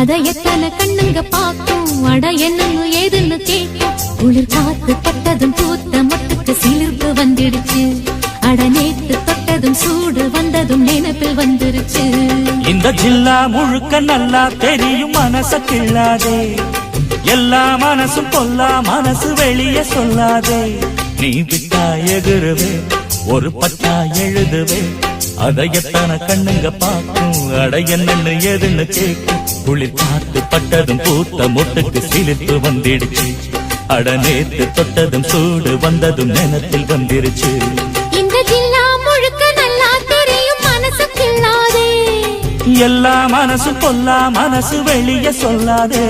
அத எத்தனை கண்ணுங்க பாக்கும் அட என்னன்னு ஏதுன்னு கேட்கும் குளிர் காத்து பட்டதும் பூத்த மொட்டுக்கு சிலிர்ப்பு வந்துடுச்சு அட நேத்து தொட்டதும் சூடு வந்ததும் நினைப்பில் வந்துருச்சு இந்த ஜில்லா முழுக்க நல்லா தெரியும் மனச கிள்ளாதே எல்லா மனசும் பொல்லா மனசு வெளியே சொல்லாதே நீ விட்டா எகுருவே ஒரு பட்டா எழுதுவே அத எத்தனை கண்ணுங்க பாக்கும் அட என்னன்னு ஏதுன்னு கேட்கும் குளிர் காத்து பட்டதும் பூத்த மொட்டுக்கு சிலிர்ப்பு வந்துடுச்சு அட நேத்து தொட்டதும் சூடு வந்ததும் நினைப்பில் வந்துருச்சு இந்த ஜில்லா முழுக்க நல்லா தெரியும் மனசு கிள்ளாதே எல்லா மனசும் பொல்லா மனசு வெளியே சொல்லாதே